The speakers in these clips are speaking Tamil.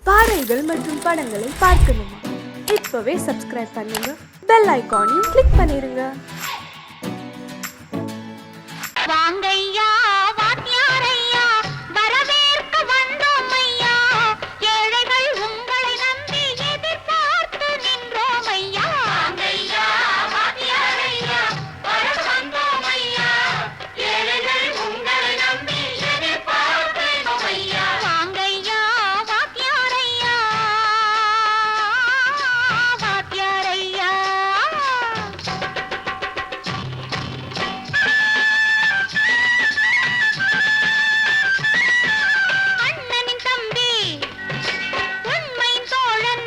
பாடல்கள் மற்றும் படங்களை பார்க்கணுமா? இப்பவே சப்ஸ்கிரைப் பண்ணுங்க, பெல் ஐகானையும் கிளிக் பண்ணிருங்க. வாங்கையா வாத்தியாரையா வரவேற்க வந்தோம் ஐயா, ஏழைகள் உங்களை நம்பி எதிர்பார்த்து நின்றோம் ஐயா. வாங்கையா வாத்தியாரையா வர வந்தோம் ஐயா, ஏழைகள் உங்களை நம்பி எதிர்பார்த்து நின்றோம் ஐயா. வாங்கையா வாத்தியாரையா வாத்தியாரையா. அண்ணனின் தம்பி உண்மையின் தோழன்,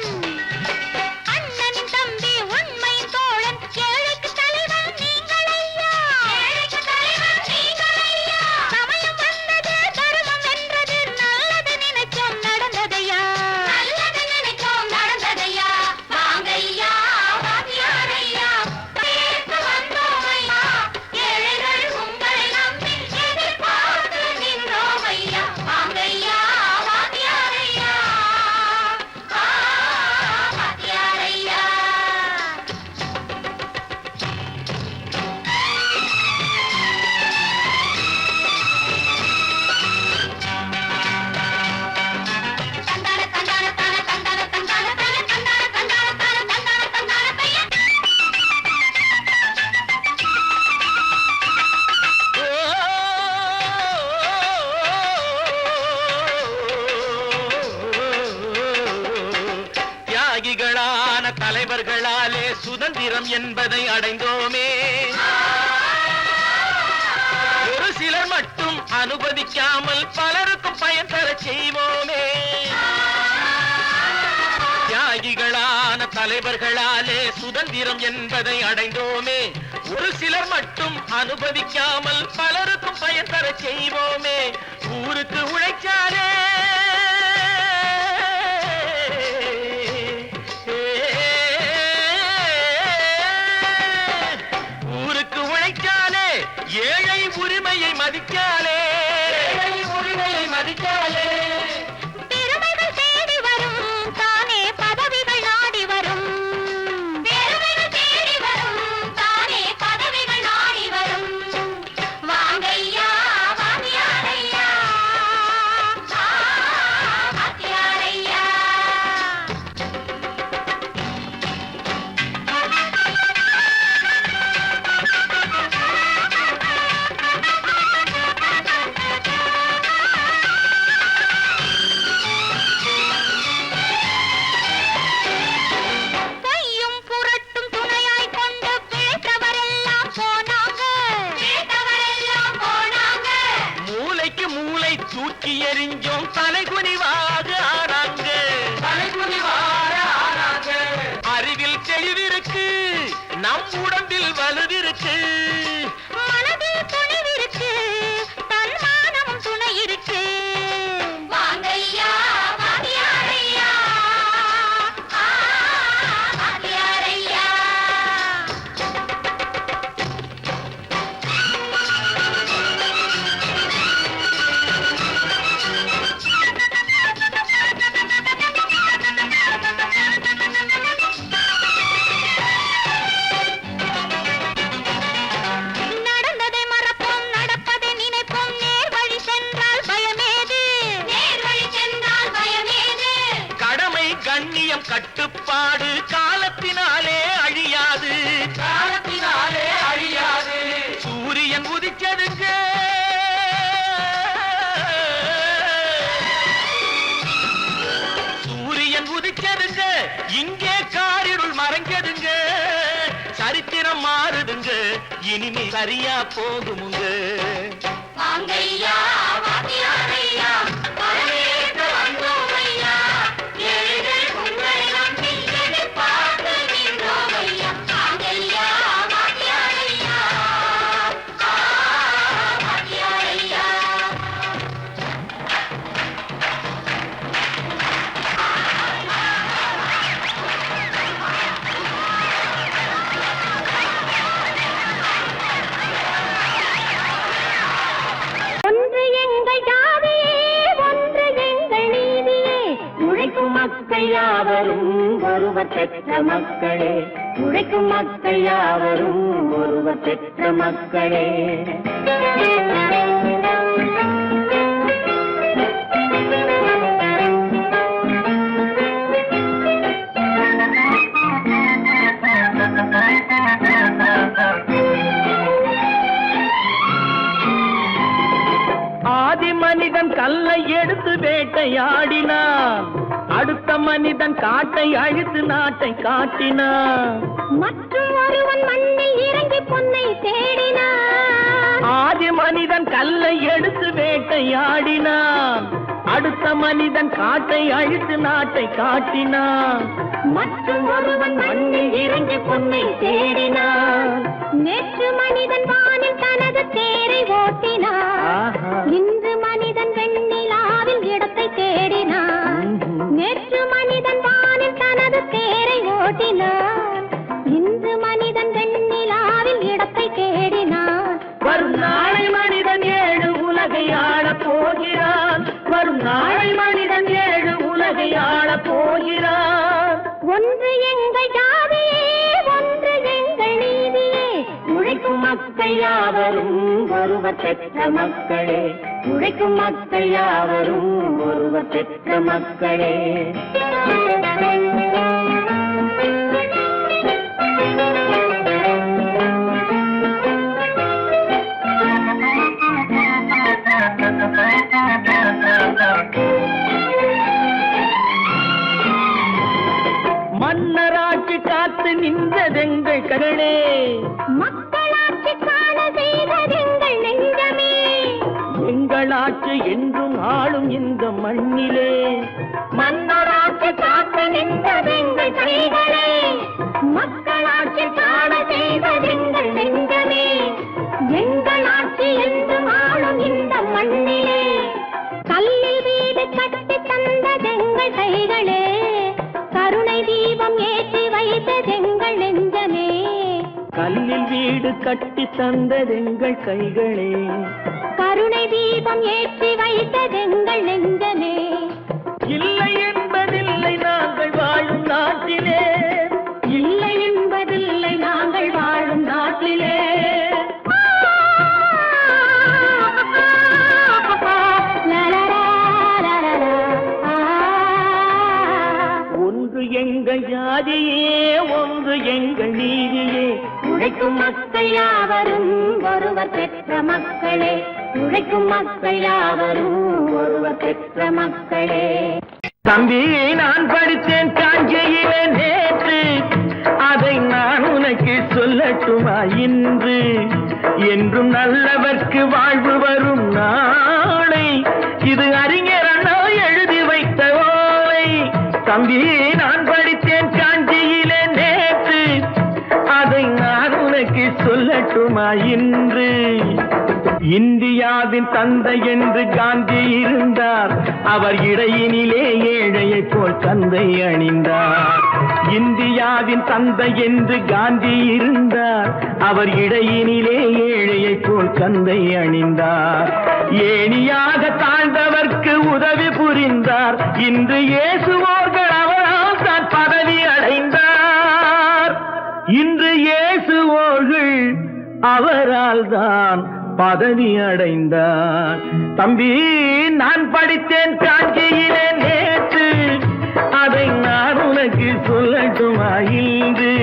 அண்ணனின் தம்பி உண்மையின் தோழன், ஏழைக்கு தலைவன் நீங்கள் ஐயா, ஏழைக்கு தலைவன் நீங்கள் ஐயா. சமயம் வந்தது தர்மம் வென்றது, நல்லது நினைச்சோம் நடந்ததையா, நல்லது நினைச்சோம் நடந்ததையா. வாங்கையா வாத்தியாரையா பேர்த்து வந்தோம் ஐயா, ஏழைகள் உங்களை நம்பி எதிர்பார்த்து நின்றோம் ஐயா. வாங்கையா வாத்தியாரையா வாத்தியாரையா. தந்தான தந்தான தான தந்தான தந்தான தான தந்தான தந்தான தான தந்தான தந்தான தையா. தியாகிகளான தலைவர்களாலே சுதந்திரம் என்பதை அடைந்தோமே, ஒரு சிலர் மட்டும் அனுமதிக்காமல் பலருக்கும் பயன் தர செய்வோமே. தியாகிகளான தலைவர்களாலே சுதந்திரம் என்பதை அடைந்தோமே, ஒரு சிலர் மட்டும் அனுமதிக்காமல் பலருக்கும் பயன் தர செய்வோமே. ஊருக்கு உழைச்சாலே ஊருக்கு உழைச்சாலே ஏழை உரிமையை மதிக்காலே, ஏழை உரிமையை மதிக்காலே. பெருமைகள் தேடி வரும் தானே பதவிகள் நாடி வரும், பெருமைகள் தேடி வரும் தானே பதவிகள் நாடி வரும். வாங்கையா வாத்தியாரையா வாத்தியாரையா. பொய்யும் புரட்டும் துணையாய் கொண்டு பிழைத்தவரெல்லாம் போனாங்க, பிழைத்தவரெல்லாம் போனாங்க. மூளைக்கு மூளை தூக்கி எறிஞ்சோம் தலைகுனிவாக ஆனாங்க, தலைகுனிவாக ஆனாங்க. அறிவில் தெளிவிருக்கு, நம் உடம்பில் வலுவிருக்கு, மனதில் துணிவிருக்கு, தன்மானமும் துணை இருக்கு. வாங்கையா வாத்தியாரையா வாத்தியாரையா. நடந்ததை மறப்போம், நடப்பதை நினைப்போம், நேர் வழி சென்றால் பயமேது, நேர் வழி சென்றால் பயமேது. கடமை கண்ணியம் கட்டுப்பாடு காலத்தினாலே அழியாது, காலத்தினாலே அழியாது. சூரியன் உதிச்சதுங்க, சூரியன் உதிச்சதுங்க, இங்கே காரிருள் மறைஞ்சதுங்க. சரித்திரம் மாறுதுங்க, இனிமே சரியா போகுமுங்க. வாங்கையா வாத்தியாரையா வரவேற்க வந்தோம் ஐயா, ஏழைகள் உங்களை நம்பி எதிர்பார்த்து நின்றோம் ஐயா. வாங்கையா வாத்தியாரையா வாத்தியாரையா. ஒன்று எங்கள் ஜாதியே உழைக்கும் மக்கள் யாவரும் ஒருவர் பெற்ற மக்களே, உழைக்கும் மக்கள் யாவரும் ஒருவர் பெற்ற மக்களே. ஆதி மனிதன் கல்லை எடுத்து வேட்டையாடினான், அடுத்த மனிதன் காட்டை அழித்து நாட்டை காட்டினான். மற்றும் ஒருவன் மண்ணில் இறங்கி பொன்னை தேடினான். ஆதி மனிதன் கல்லை எடுத்து வேட்டையாடினான், அடுத்த மனிதன் காட்டை அழித்து நாட்டை காட்டினான். மற்றும் ஒருவன் மண்ணில் இறங்கி பொன்னை தேடினான். நேற்று மனிதன் வானில் தனது தேரை ஓட்டினான். இன்று மனிதன் வெண்ணிலாவில் இடத்தை தேடினான். நேற்று மனிதன் வானில் தனது தேரை ஓட்டினான். இன்று மனிதன் வெண்ணிலாவில் இடத்தை தேடினான். வரும் நாளை மனிதன் 7 உலகை ஆளப் போகிறான். வரும் நாளை மனிதன் 7 உலகை ஆளப் போகிறான். ஒன்று எங்கள் ஜாதியே, ஒன்று எங்கள் நீதியே. உழைக்கும் மக்கள் யாவரும் ஒருவர் பெற்ற மக்களே, உழைக்கும் மக்கள் யாவரும் ஒருவர் பெற்ற மக்களே. மன்னராட்சி காத்து நின்றதெங்கள் கரளே, மக்களாட்சி காண செய்ததெங்கள் நெஞ்சமே. எங்கள் ஆட்சி என்றும் ஆளும் இந்த மண்ணிலே. மன்னராட்சி காத்து நின்றதெங்கள் கைகளே, மக்களாட்சி காண செய்ததெங்கள் நெஞ்சமே. எங்கள் ஆட்சி என்றும் ஆளும் இந்த மண்ணிலே. கல்லில் வீடு கட்டி தந்ததெங்கள் கைகளே, கருணை தீபம் ஏற்றி வைத்ததெங்கள் நெஞ்சமே. கல்லில் வீடு கட்டி தந்ததெங்கள் கைகளே, கருணை தீபம் ஏற்றி வைத்ததெங்கள் நெஞ்சமே. இல்லை என்பதில்லை நாங்கள் வாழும் நாட்டிலே, இல்லை என்பதில்லை நாங்கள் வாழும் நாட்டிலே. ஒன்று எங்கள் ஜாதியே, ஒன்று எங்கள் நீதியே. உழைக்கும் மக்கள் யாவரும் ஒருவர் பெற்ற மக்களே, உழைக்கும் மக்கள் யாவரும் ஒருவர் பெற்ற மக்களே. தம்பி, நான் படித்தேன் காஞ்சியிலே நேற்று, அதை நான் உனக்கு சொல்லட்டுமா இன்று? என்றும் நல்லவர்க்கு வாழ்வு வரும் நாளை, இது அறிஞர் அண்ணா எழுதி வைத்த ஓலை. தம்பி, நான் படித்தேன் காஞ்சியிலே நேற்று, அதை நான் உனக்கு சொல்லட்டுமா இன்று? இந்தியாவின் தந்தை என்று காந்தி இருந்தார், அவர் இடையினிலே ஏழையை போல் தந்தை அணிந்தார். இந்தியாவின் தந்தை என்று காந்தி இருந்தார், அவர் இடையினிலே ஏழையை போல் தந்தை அணிந்தார். ஏணியாக தாழ்ந்தவர்க்கு உதவி புரிந்தார், இன்று இயேசுவோர்கள் அவரால் தான் பதவி அடைந்தார். இன்று இயேசுவோர்கள் அவரால் தான் பதவி அடைந்தார். தம்பி, நான் படித்தேன் காஞ்சியிலே நேற்று, அதை நான் உனக்கு சொல்லட்டுமா இன்று?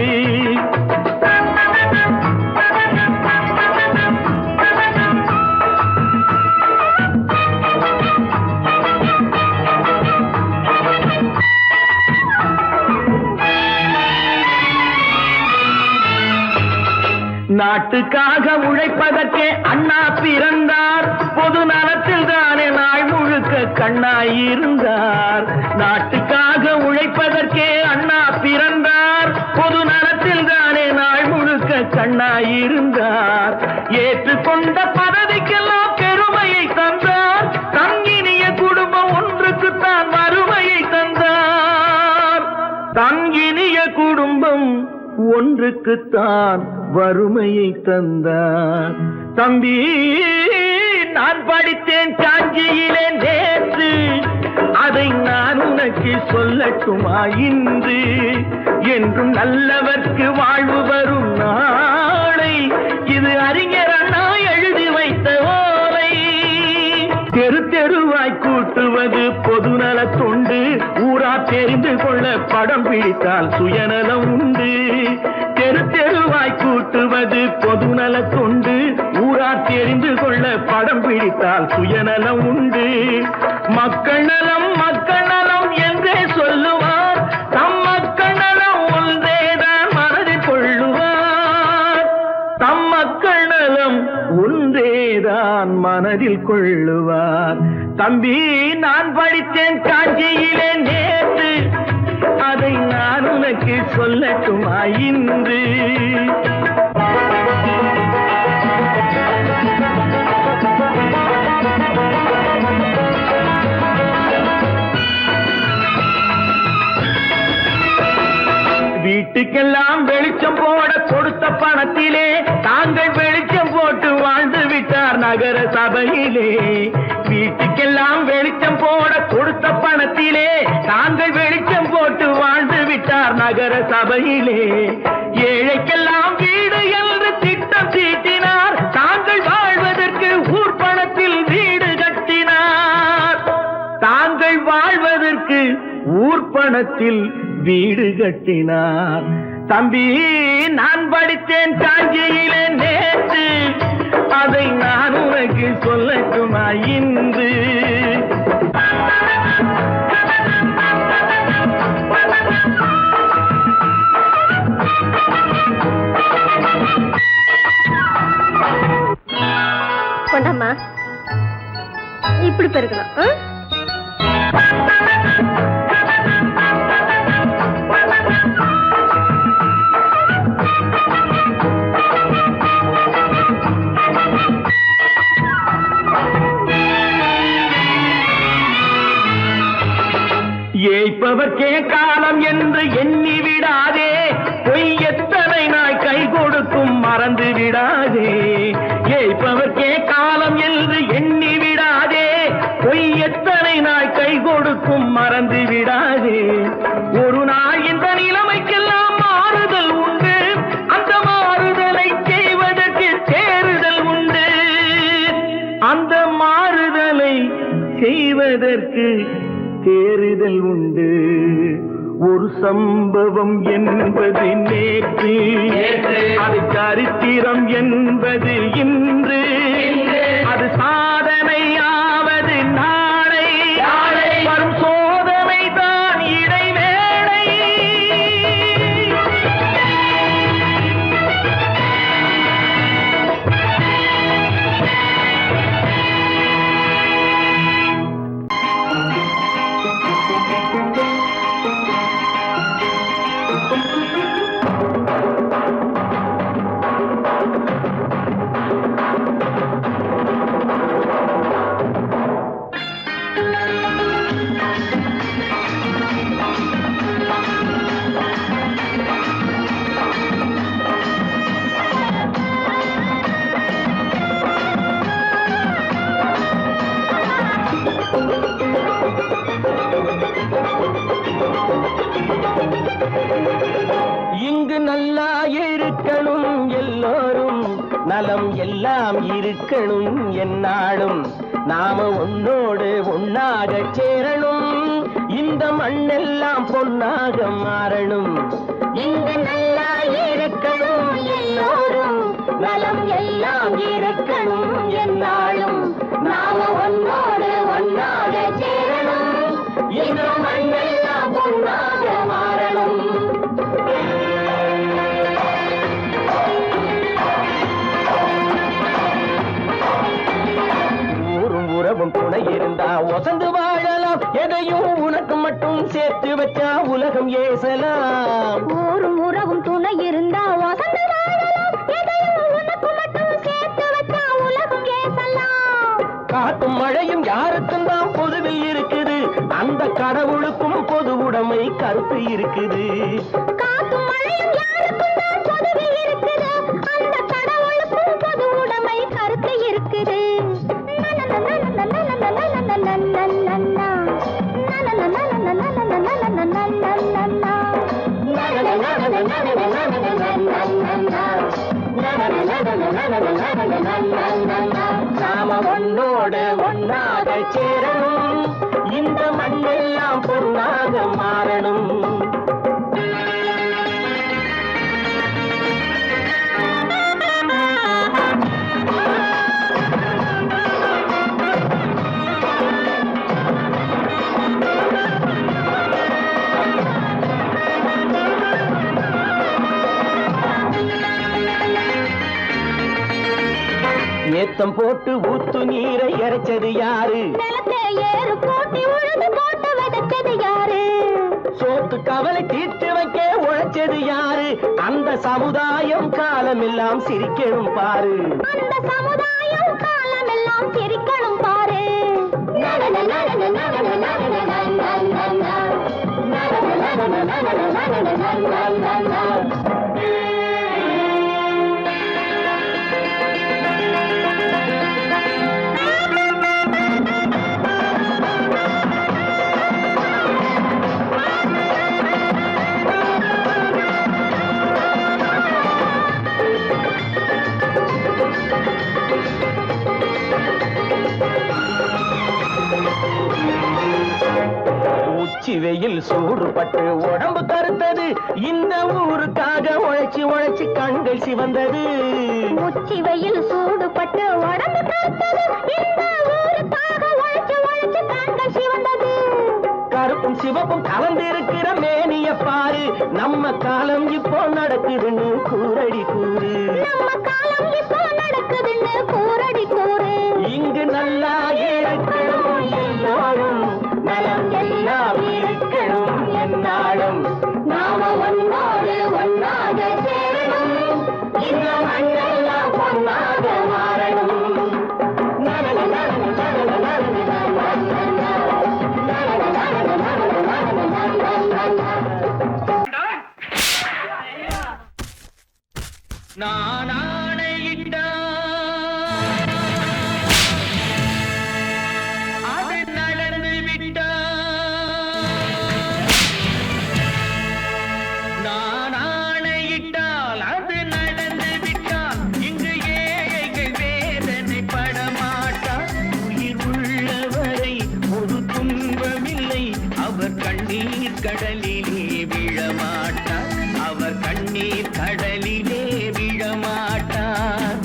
நாட்டுக்காக உழைப்பதற்கே அண்ணா பிறந்தார், பொது நலத்தில் தானே நாள் முழுக்க கண்ணாயிருந்தார். நாட்டுக்காக உழைப்பதற்கே அண்ணா பிறந்தார், பொது நலத்தில் தானே நாள் முழுக்க கண்ணாயிருந்தார். ஏற்றுக்கொண்ட பதவிக்கெல்லாம் பெருமையை தந்தார், தங்கினிய குடும்பம் ஒன்றுக்குத்தான் வறுமையை தந்தார். தங்கினிய குடும்பம் ஒன்றுக்குத்தான் வறுமையை தந்தார். தம்பி, நான் படித்தேன் காஞ்சியிலே நேற்று, அதை நான் உனக்கு சொல்லட்டுமா இன்று என்றும் நல்லவர்க்கு வாழ்வு வரும் நாளை இது அறிஞர் அண்ணா எழுதி வைத்த ஓலை. தெரு தெருவாய் கூட்டுவது பொதுநல தொண்டு ஊரா தெரிந்து கொள்ள படம் பிடித்தால் சுயநலம் உண்டு. தெரு தெருவாய் கூட்டுவது பொதுநல தொண்டு ஊரா தெரிந்து கொள்ள படம் பிடித்தால் சுயநலம் உண்டு. மக்கள் நலம் என்றே சொல்லுவார் தம் மக்கள் நலம் ஒன்றேதான் மனதில் கொள்ளுவார். தம் மக்கள் நலம் ஒன்றேதான் மனதில் கொள்ளுவார். தம்பி நான் படித்தேன் காஞ்சியிலே நேற்று அதை நான் உனக்கு சொல்லட்டுமா இன்று. வீட்டுக்கெல்லாம் வெளிச்சம் போட கொடுத்த பணத்திலே தாங்கள் வெளிச்சம் போட்டு வாழ்ந்து விட்டார் நகர சபையிலே. வீட்டுக்கெல்லாம் வெளிச்சம் போட கொடுத்த பணத்திலே தாங்கள் வெளிச்சம் போட்டு வாழ்ந்து விட்டார் நகர சபையிலே. ஏழைக்கெல்லாம் வீடு என்று திட்டம் தீட்டினார் தாங்கள் வாழ்வதற்கு ஊர் பணத்தில் வீடு கட்டினார். தாங்கள் வாழ்வதற்கு ஊர் பணத்தில் வீடு கட்டினார். தம்பி நான் படித்தேன் காஞ்சியிலே நேற்று அதை நான் உனக்கு சொல்லட்டுமா இன்று. கொண்டாமா இப்படி பெருக்கலாம். ஏய்ப்பவர்க்கே காலம் என்று எண்ணி விடாதே பொய் எத்தனை நாய் கை கொடுக்கும் மறந்து விடாதே. ஏய்ப்பவர்க்கே காலம் என்று எண்ணி விடாதே பொய் எத்தனை நாய் கை கொடுக்கும் மறந்து விடாதே. ஒரு நாள் இந்த நிலைமைக்கெல்லாம் மாறுதல் உண்டு அந்த மாறுதலை செய்வதற்கு தேறுதல் உண்டு. அந்த மாறுதலை செய்வதற்கு தேறுதல் உண்டு. ஒரு சம்பவம் என்பது நேற்று அது சரித்திரம் என்பது இன்று. அது சாதனையாவது நாளை வரும் சோதனை தான் இடைவேளை. இங்கு நல்லா இருக்கணும் எல்லோரும் நலம் எல்லாம் இருக்கணும் என்னாலும் நாம ஒன்னோடு ஒன்னாக சேரணும் இந்த மண்ணெல்லாம் பொன்னாக மாறணும். இங்கு நல்லா இருக்கணும் எல்லோரும் நலம் எல்லாம் இருக்கணும் என்னாலும் நாம ஒன்னோடு ஒன்னாக சேரணும் இந்த மண்ணெல்லாம் பொன்னாக மாறணும். ஊரும் உறவும் துணை இருந்தா ஒசந்து வாழலாம் எதையும் உனக்கு மட்டும் சேர்த்து வச்சா உலகம் ஏசலாம். ஊரும் உறவும் துணை இருந்தா வசந்த வாழலாம் எதையும் உனக்கு மட்டும் சேர்த்து வச்சா உலகம் ஏசலாம். காத்தும் மழையும் யாருக்கும் தான் பொதுவில் இருக்குது அந்த கடவுளுக்கும் பொது உடைமை கருத்து இருக்குது. காத்தும் மழையும் யாருக்கும் தான் பொதுவில் இருக்குது அந்த கடவுளுக்கும் பொது உடைமை கருத்து இருக்குது. நாம ஒன்னோடு ஒன்னாக சேரணும், இந்த மண்ணெல்லாம் பொன்னாக மாறணும். ஏத்தம் போட்டு ஊத்து நீரை இறைச்சது யாரு? நிலத்தை ஏறு போட்டி உழுது போட்டு விதைச்சது யாரு? சோத்து கவலை தீர்த்து வைக்க உழைச்சது யாரு? அந்த சமுதாயம் காலமெல்லாம் சிரிக்கணும் பாரு. அந்த சமுதாயம் காலமெல்லாம் சிரிக்கணும் பாரு. உச்சி வெயில் சூடுபட்டு உடம்பு கருத்தது, இந்த ஊருக்காக உழைச்சு உழைச்சு கண்கள் சிவந்தது. உச்சி வெயில் சூடுபட்டு உடம்பு கருத்தது, இந்த ஊருக்காக உழைச்சு உழைச்சு கண்கள் சிவந்தது. கருப்பும் சிவப்பும் கலந்திருக்கிற மேனிய பாரு, நம்ம காலம் இப்போ நடக்குதுன்னு கூரடி கூறு. நம்ம காலம் இப்போ நடக்குதுன்னு கூரடி கூறு. இங்கு நல்லா இருக்கணும் எல்லாரும், நலம் எல்லாம் இருக்கணும் என்னாலும். நாம ஒன்னோடு ஒன்னாக சேரணும், இந்த மண்ணெல்லாம் பொன்னாக மாறணும். நான் ஆணையிட்டா அது நடந்து விட்டா, நான் ஆணையிட்டால் அது நடந்து விட்டால், இங்கு ஏழைகள் வேதனை படமாட்டார். உயிர் உள்ளவரை ஒரு துன்பமில்லை, அவர் கண்ணீர் கடலிலே விழமாட்டார். அவர் கண்ணீர் கடலிலே விழமாட்டார்.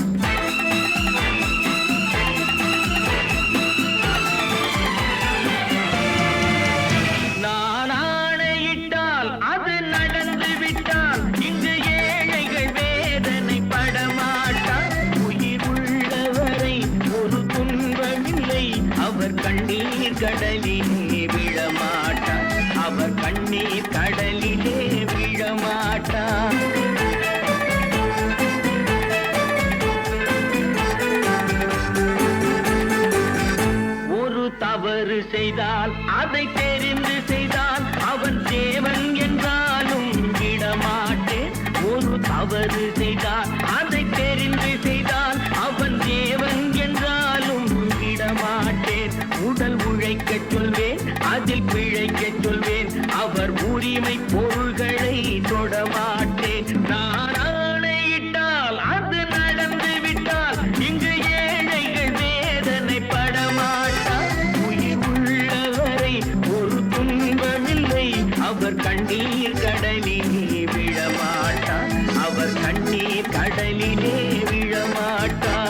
நான் ஆணையிட்டால் அது நடந்து விட்டால், இங்கு ஏழைகள் வேதனை படமாட்டார். உயிர் உள்ளவரை ஒரு துன்பமில்லை, அவர் கண்ணீர் கடலிலே விழமாட்டார். அவர் கண்ணீர் கடலிலே விழமாட்டார். ஒரு தவறு செய்தால் அதை தெரிந்து செய்தால், அவன் தேவன் என்றாலும் விடமாட்டேன். ஒரு தவறு செய்தால் அதை தெரிந்து செய்தால், அவன் தேவன் என்றாலும் விடமாட்டேன். உடல் உழைக்கச் சொல்வேன், அதில் பிழைக்கச் சொல்வேன், அவர் உரிமை பொருள்களை தொடமாட்டேன். நான் ஆணையிட்டால் அது நடந்து விட்டால், இங்கு ஏழைகள் வேதனை படமாட்டார். உயிர் உள்ளவரை ஒரு துன்பமில்லை, அவர் கண்ணீர் கடலிலே விழமாட்டார். அவர் கண்ணீர் கடலிலே விழமாட்டார்.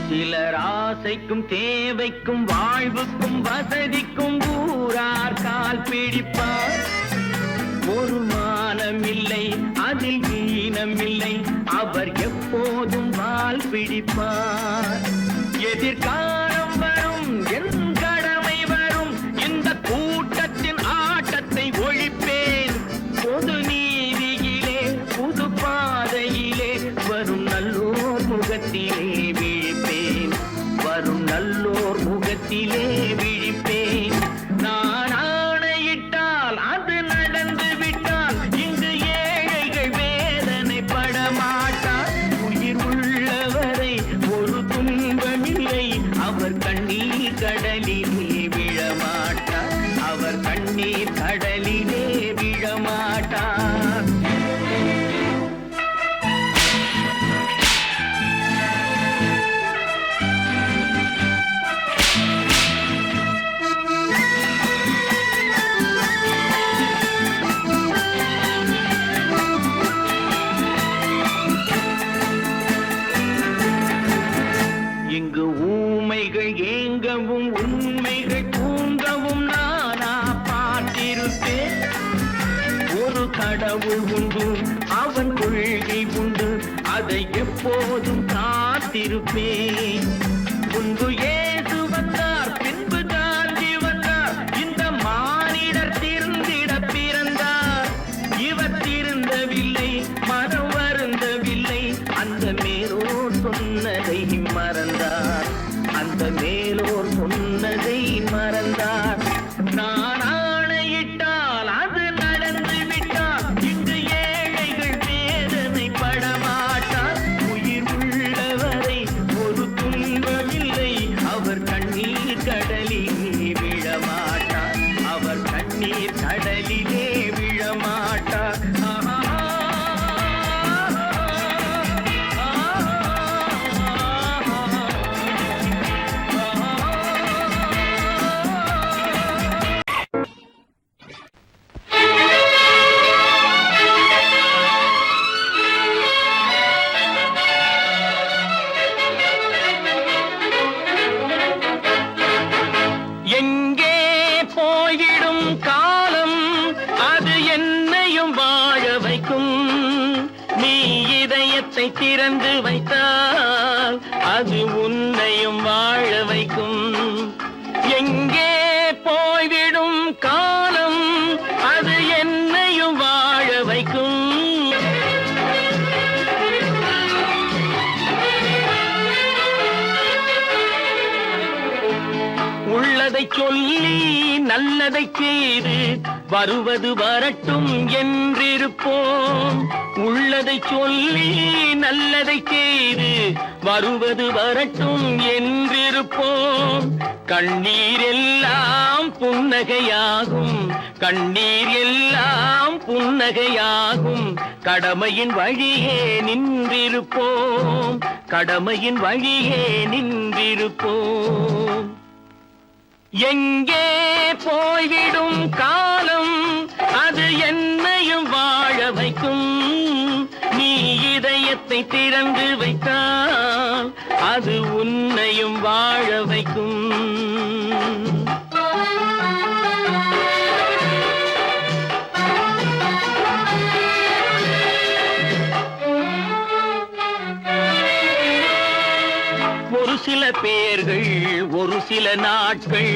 சிலர் ஆசைக்கும் தேவைக்கும் வாழ்வுக்கும் வசதிக்கும் ஊரார் கால் பிடிப்பார். ஒரு மானமில்லை, அதில் ஈனமில்லை, அவர் எப்போதும் வால் பிடிப்பார். எதிர்காலம் வரும், என் கடமை வரும், இந்த கூட்டத்தின் ஆட்டத்தை ஒழிப்பேன். பொது நீதியிலே கடவுள் உண்டு, அவன் கொள்கை உண்டு, அதை எப்போதும் காத்திருப்பேன். முன்பு இயேசு வந்தார், பின்பு காந்தி வந்தார், இந்த மானிடர் திருந்திட பிறந்தார். இவர் திருந்தவில்லை, மனம் வருந்தவில்லை, அந்த மேலோர் சொன்னதை மறந்தார், அந்த மேலோர் சொன்னதை மறந்தார். நான் ஆணையிட்டால் அது நடந்து விட்டால், இங்கு ஏழைகள் வேதனை படமாட்டார். உயிர் உள்ளவரை ஒரு துன்பமில்லை, அவர் கண்ணீர் கடலிலே விழமாட்டார், அவர் கண்ணீர் கடலிலே விழமாட்டார். எங்கே போய்விடும் காலம், அது என்னையும் வாழ வைக்கும். நீ இதயத்தை திறந்து வைத்தால் அது உன்னையும் வாழ வைக்கும். எங்கே போய்விடும் காலம், அது என்னையும் வாழ வைக்கும். உள்ளதை சொல்லி நல்லதை செய்து வருவது வரட்டும் என்றிருப்போம். உள்ளதை சொல்லி நல்லதை செய்து வருவது வரட்டும் என்றிருப்போம். கண்ணீர் எல்லாம் புன்னகையாகும், கண்ணீர் எல்லாம் புன்னகையாகும். கடமையின் வழியே நின்றிருப்போம், கடமையின் வழியே நின்றிருப்போம். எங்கே போய்விடும் காலம், அது என்னையும் வாழ வைக்கும். நீ இதயத்தை திறந்து வைத்தால் அது உன்னையும் வாழ வைக்கும். ஒரு சில பேர்கள் ஒரு சில நாட்கள்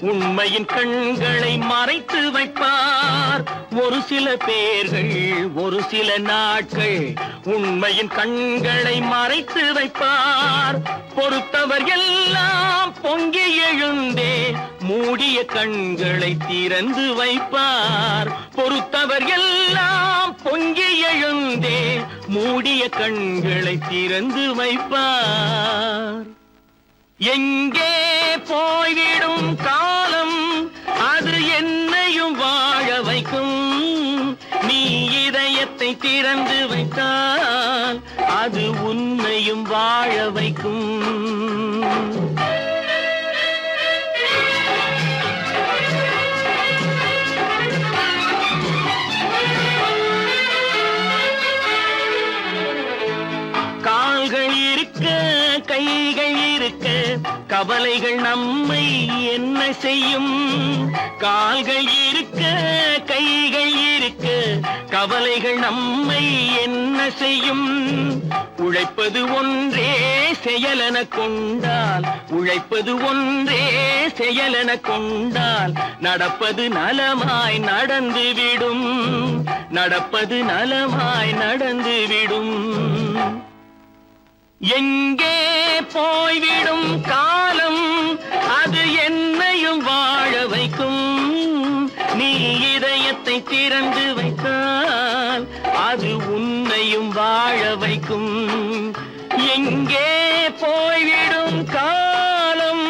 உண்மையின் கண்களை மறைத்து வைப்பார். ஒரு சில பேர்கள் ஒரு சில நாட்கள் உண்மையின் கண்களை மறைத்து வைப்பார். பொறுத்தவர் எல்லாம் பொங்கி எழுந்தே மூடிய கண்களை திறந்து வைப்பார். பொறுத்தவர் எல்லாம் பொங்கி எழுந்தே மூடிய கண்களை திறந்து வைப்பார். எங்கே போய்விடும் காலம், அது என்னையும் வாழ வைக்கும். நீ இதயத்தை திறந்து வைத்தால் அது உன்னையும் வாழ வைக்கும். கால்கள் இருக்க கைகள் இருக்க கவலைகள் நம்மை என்ன செய்யும்? கால்கள் இருக்க கைகள் இருக்க கவலைகள் நம்மை என்ன செய்யும்? உழைப்பது ஒன்றே செயலென கொண்டால், உழைப்பது ஒன்றே செயலென கொண்டால் நடப்பது நலமாய் நடந்துவிடும், நடப்பது நலமாய் நடந்துவிடும். எங்கே போய்விடும் காலம், அது என்னையும் வாழ வைக்கும். நீ இதயத்தை திறந்து வைத்தால் அது உன்னையும் வாழ வைக்கும். எங்கே போய்விடும் காலம்.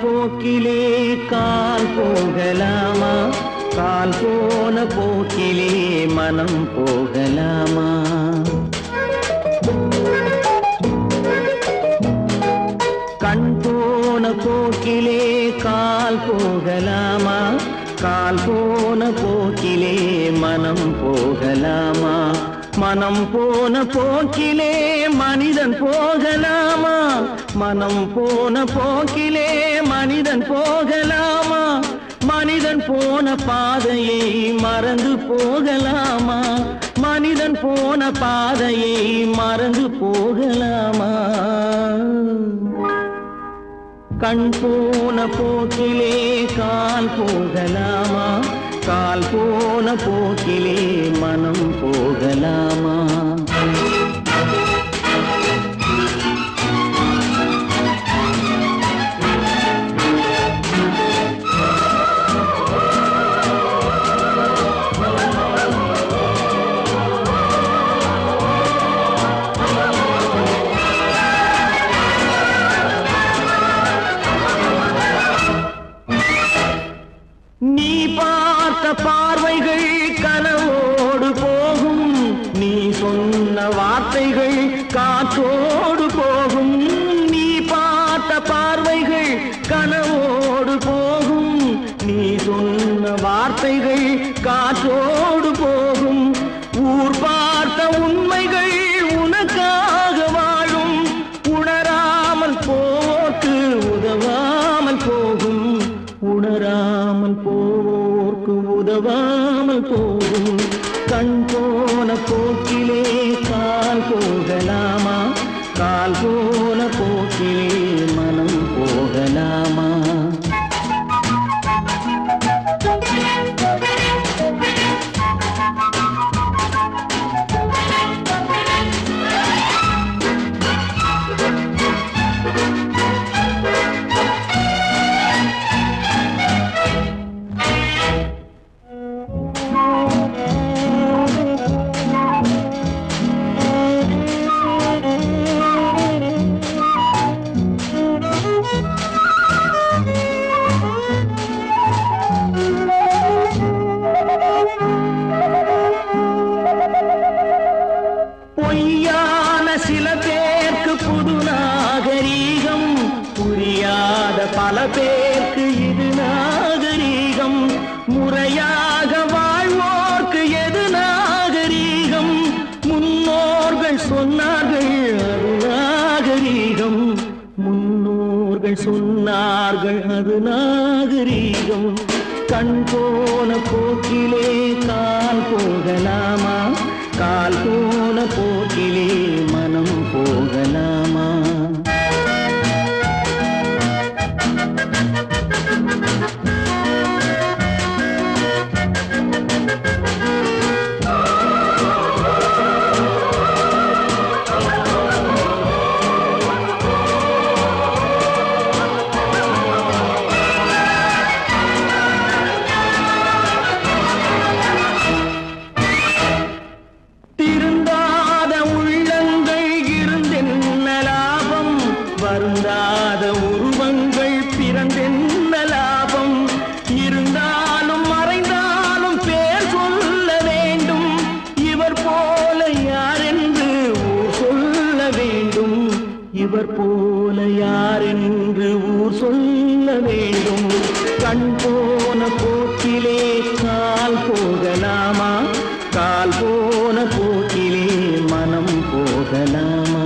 போக்கிலே கால் போகலாமா கால் போன போக்கிலே மனம் போகலாமா கண் போன போக்கிலே கால் போகலாமா கால் போன போக்கிலே மனம் போகலாமா மனம் போன போக்கிலே மனிதன் போகலாமா மனம் போன போக்கிலே மனிதன் போகலாமா மனிதன் போன பாதையை மறந்து போகலாமா மனிதன் போன பாதையை மறந்து போகலாமா கண் போன போக்கிலே கால் போகலாமா கால் போன போக்கிலே மனம் போகலாமா நீ பார்த்த பார்வைகள் கனவோடு போகும் நீ சொன்ன வார்த்தைகள் காற்றோடு போகும் நீ பார்த்த பார்வைகள் கனவோடு போகும் நீ சொன்ன வார்த்தைகள் காற்றோடு போகும் ஊர் பார்த்த உண்மைகள் உனக்காக வாழும் உணராமல் போக்கு உதவாமல் போகும் உணராமல் போர்க்கு உதவாமல் போகும் கண் போன போக்கிலே கால் போகலாமா கால் போன போக்கிலே மனம் போகலாமா பொய்யான சில பேருக்கு புது நாகரீகம் புரியாத பல பேருக்கு இது நாகரீகம் முறையாக வாழ்வோர்க்கு எது நாகரீகம் முன்னோர்கள் சொன்னார்கள் அது நாகரீகம் முன்னோர்கள் சொன்னார்கள் அது நாகரீகம் கண் போன போக்கிலே கால் போகலாமா கால் போன போக்கிலே மனம் போகலாமா திருந்தாத உள்ளங்கள் இருந்தென்ன லாபம் வருந்தாத உருவங்கள் பிறந்தென்ன லாபம் இருந்தாலும் மறைந்தாலும் பேர் சொல்ல வேண்டும் இவர் போல யாரென்று ஊர் சொல்ல வேண்டும் இவர் போல யாரென்று ஊர் சொல்ல வேண்டும் கண் போன போக்கிலே கால் போகலாமா கால் போன போக்கிலே மனம் போகலாமா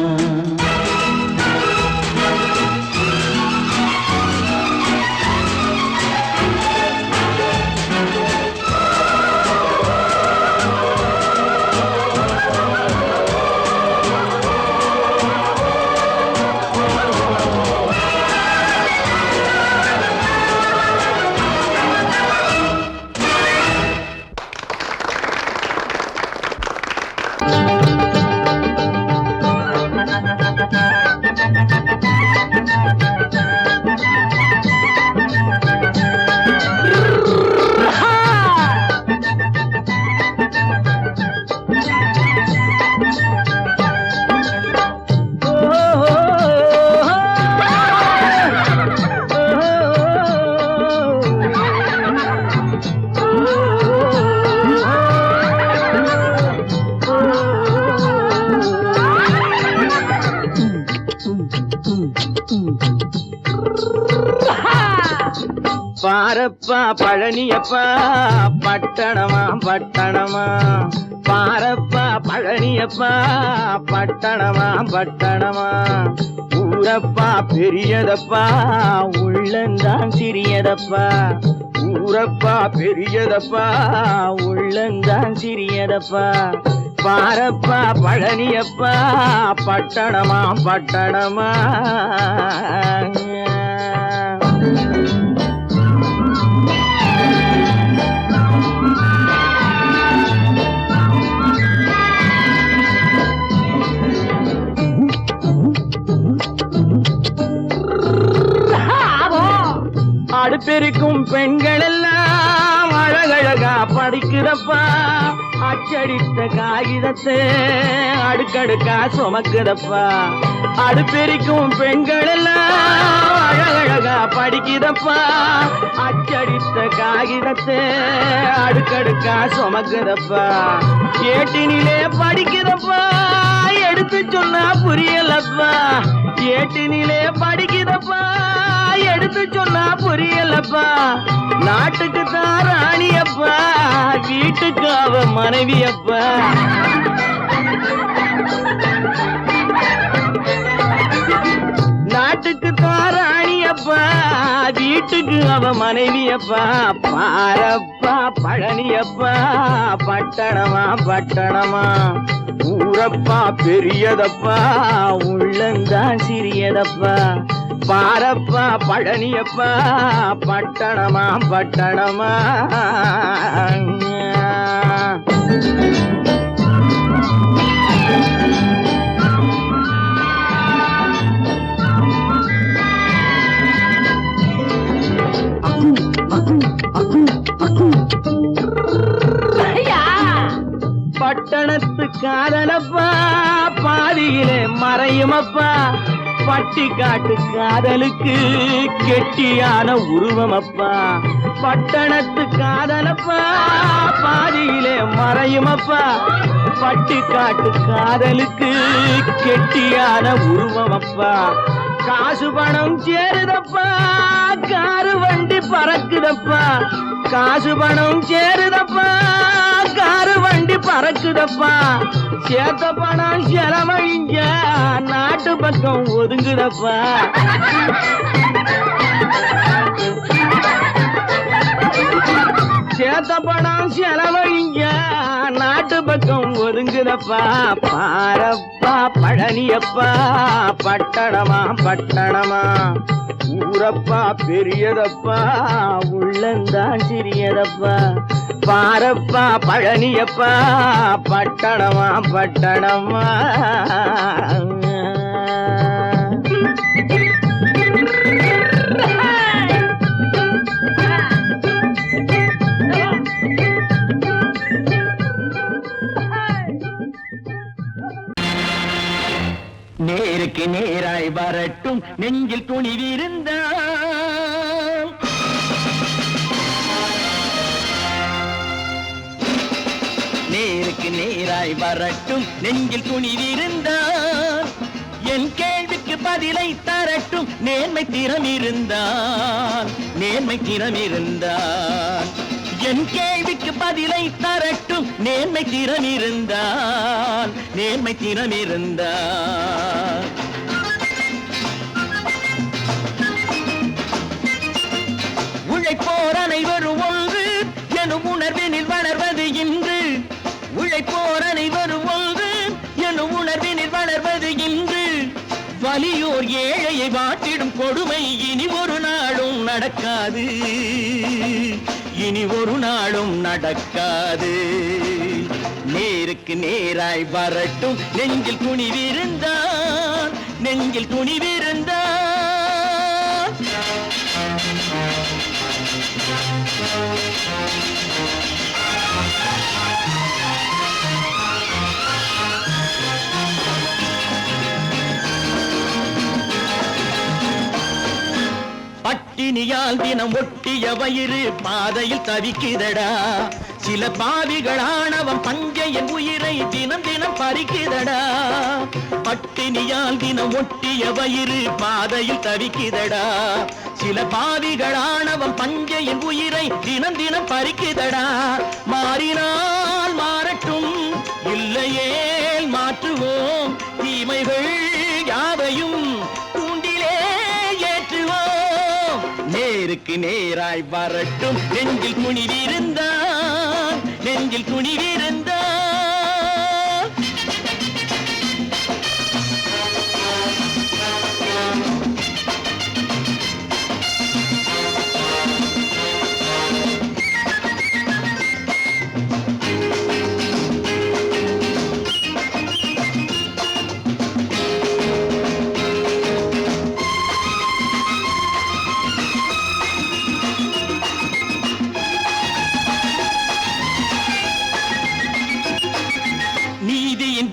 பாரப்பா பழனியப்பா பட்டணமா பட்டணமா பாரப்பா பழனியப்பா பட்டணமா பட்டணமா ஊரப்பா பெரியதப்பா உள்ளந்தான் சிறியதப்பா ஊரப்பா பெரியதப்பா உள்ளந்தான் சிறியதப்பா பாரப்பா பழனியப்பா பட்டணமா பட்டணமா அடுப்பெருக்கும் பெண்கள் எல்லாம் அழகழகா படிக்குதப்பா அச்சடித்த காகிதத்தை அடுக்கடுக்கா சுமக்குதப்பா அடுப்பெருக்கும் பெண்கள் எல்லாம் அழகழகா படிக்குதப்பா அச்சடித்த காகிதத்தை அடுக்கடுக்கா சுமக்குதப்பா ஏட்டினிலே படிக்குதப்பா எடுத்து சொன்னா புரியலப்பா ஏட்டினிலே படிக்குதப்பா எடுத்து சொன்னா புரியலப்பா நாட்டுக்கு தான் ராணியப்பா வீட்டுக்கு அவ மனைவியப்பா நாட்டுக்கு தான் ராணியப்பா வீட்டுக்கு அவ மனைவியப்பா பாரப்பா பழனியப்பா பட்டணமா பட்டணமா ஊரப்பா பெரியதப்பா உள்ளந்தான் சிறியதப்பா பாரப்பா பழனியப்பா பட்டணமா பட்டணமா பட்டணத்து காதலப்பா பாதியிலே மறையுமப்பா பட்டி காட்டு காதலுக்கு கெட்டியான உருவமப்பா பட்டணத்து காதலப்பா பாதியிலே மறையுமப்பா பட்டி காட்டு காதலுக்கு கெட்டியான உருவமப்பா காசு பணம் சேருதப்பா காரு வண்டி பறக்குதப்பா காசு பணம் சேருதப்பா காரு வண்டி பறக்குதப்பா சேத்த பணம் செலவழிங்க நாட்டு பக்கம் ஒதுங்குதப்பா சேத்த பணம் செலவழிங்க நாட்டு பக்கம் ஒதுங்குதப்பா பாரப்பா பழனியப்பா பட்டணமா பட்டணமா ஊரப்பா பெரியதப்பா உள்ளந்தான் சிறியதப்பா பாரப்பா பழனியப்பா பட்டணமா பட்டணமா நேருக்கு நேராய் வரட்டும் நெஞ்சில் துணிவிருந்தால் நேருக்கு நேராய் வரட்டும் நெஞ்சில் துணிவிருந்தால் என் கேள்விக்கு பதிலை தரட்டும் நேர்மை திறம் இருந்தால் நேர்மை திறம் இருந்தால் என் கேள்விக்கு பதிலை தரட்டும் நேர்மை திறம் இருந்தால் நேர்மை திறம் இருந்தால் உழைப்போர் அனைவரும் ஒன்று எனும் உணர்வினில் வளர்வது இன்று உழைப்போர் அனைவரும் ஒன்று எனும் உணர்வினில் வளர்வது இன்று வலியோர் ஏழையை வாட்டிடும் கொடுமை இனி ஒரு நாளும் நடக்காது இனி ஒரு நாளும் நடக்காது நேருக்கு நேராய் வரட்டும் நெஞ்சில் துணிவிருந்தான் நெஞ்சில் துணிவிருந்தான் பட்டினியால் தினம் ஒட்டிய வயிறு பாதையில் தவிக்குதடா சில பாவிகளானவன் பஞ்சையின் உயிரை தினம் தினம் பறிக்குதடா. பட்டினியால் தினம் ஒட்டிய வயிறு பாதையில் தவிக்குதடா. சில பாவிகளானவன் பஞ்சையின் உயிரை தினம் தினம் பறிக்குதடா. மாறினால் மாறட்டும், இல்லையே மாற்றுவோம், தீமைகள் யாவையும் தூண்டிலே ஏற்றுவோம். நேருக்கு நேராய் வரட்டும், நெஞ்சில் துணிவிருந்தான், நெஞ்சில் துணிவிருந்தான்.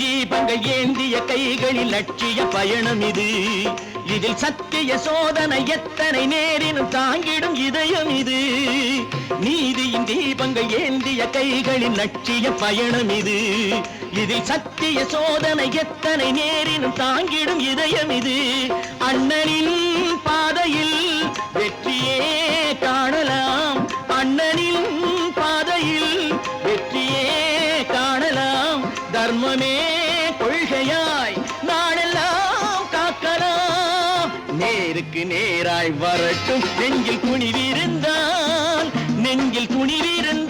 தீபங்கள் ஏந்திய கைகளில் லட்சிய பயணம் இது. இதில் சத்திய சோதனை எத்தனை நேரினும் தாங்கிடும் இதயம் இது. நீதியின் தீபங்கள் ஏந்திய கைகளில் லட்சிய பயணம் இது. இதில் சத்திய சோதனை எத்தனை நேரினும் தாங்கிடும் இதயம் இது. அண்ணனின் பாதையில் வெற்றியே காணலாம், அண்ணனின் பாதையில் வெற்றியே காணலாம். தர்மமே கொள்கையாய் நாளெல்லாம் காக்கலாம். நேருக்கு நேராய் வரட்டும், நெஞ்சில் துணிவிருந்தான், நெஞ்சில் துணிவிருந்தான்.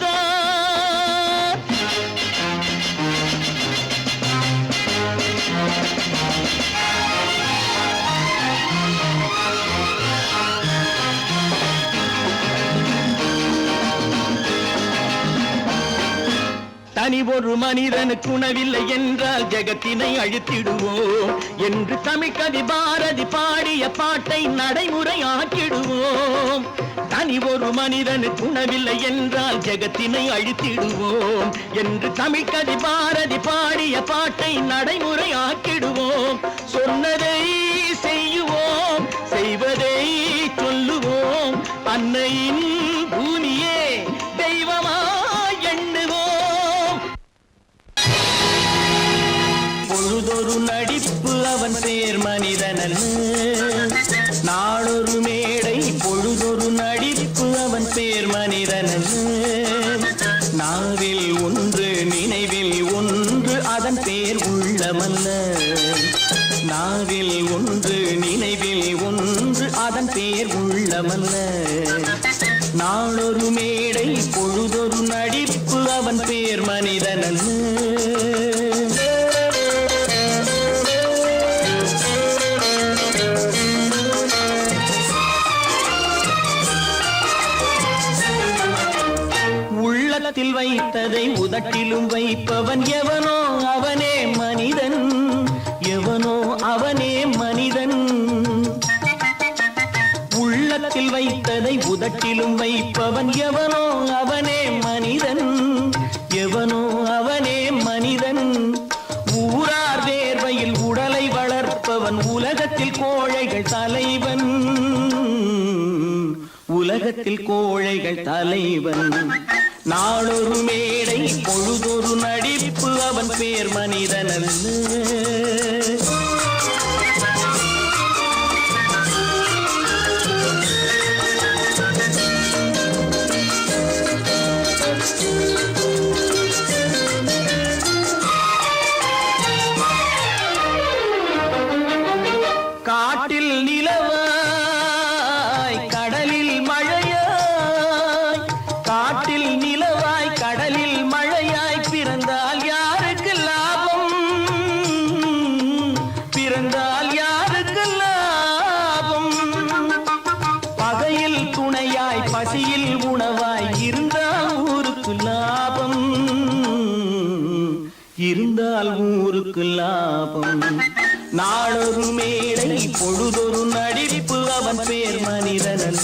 தனி ஒரு மனிதனுக்கு உணவில்லை என்றால் ஜெகத்தினை அழித்திடுவோம் என்று தமிழ் கவி பாரதி பாடிய பாட்டை நடைமுறையாக்கிடுவோம். தனி ஒரு மனிதனுக்கு உணவில்லை என்றால் ஜெகத்தினை அழித்திடுவோம் என்று தமிழ் கவி பாரதி பாடிய பாட்டை நடைமுறையாக்கிடுவோம். சொன்னதை செய்யுவோம், செய்வதை சொல்லுவோம், அன்னையின் பூமியே தெய்வமா எண்ணுவோம். பொழுதொரு நடிப்பு அவன் பேர் மனிதனல்ல, நாளொரு மேடை பொழுதொரு நடிப்பு அவன் பேர் மனிதனல்ல. நாவில் ஒன்று நினைவில் ஒன்று அதன் பேர் உள்ளமல்ல. நாவில் ஒன்று நினைவில் ஒன்று அதன் பேர் உள்ளமல்ல. நாளொரு மேடை பொழுதொரு நடிப்பு அவன் பேர் மனிதனல்ல. உள்ளத்தில் வைத்ததை உதட்டிலும் வைப்பவன் எவனோ அவனே மனிதன், எவனோ அவனே மனிதன். உள்ளத்தில் வைத்ததை உதட்டிலும் வைப்பவன் எவனோ அவனே மனிதன், எவனோ அவனே மனிதன். ஊரார் வேர்வையில் உடலை வளர்ப்பவன் உலகத்தில் கோழைகள் தலைவன், உலகத்தில் கோழைகள் தலைவன். நாளொரு மேடை பொழுதொரு நடிப்பு அவன் பேர் மனிதனல்ல. காட்டில் நிலவாய் கடலில் மழையாய், காட்டில் நிலவாய் கடலில் மழையாய் பிறந்தால் யாருக்கு லாபம், பிறந்தால் யாருக்கு லாபம். பகையில் துணையாய் பசியில் உணவாய் இருந்தால் ஊருக்கு லாபம், இருந்தால் ஊருக்கு லாபம். நாளொரு மேடை பொழுதொரு நடிப்பு அவன் பேர் மனிதனல்ல.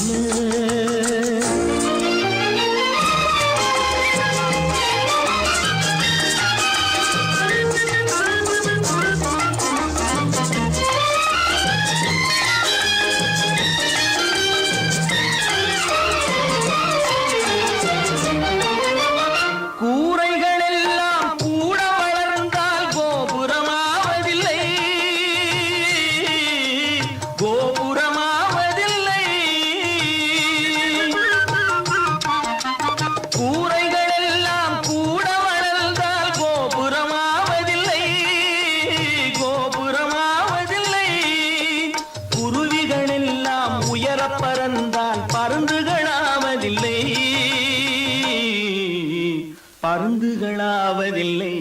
பருந்துகளாவதில்லை.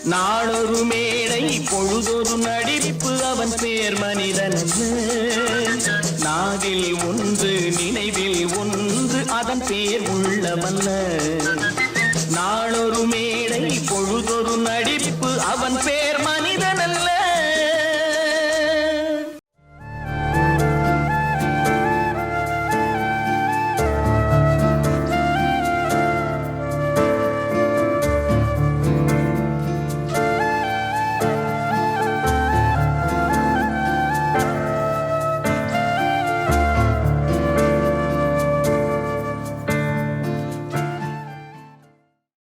நாளொரு மேடை பொழுதொரு நடிப்பு அவன் பேர் மனிதன் நாவில் ஒன்று நினைவில் ஒன்று அதன் பேர் உள்ளவல்ல. நாளொரு மேடை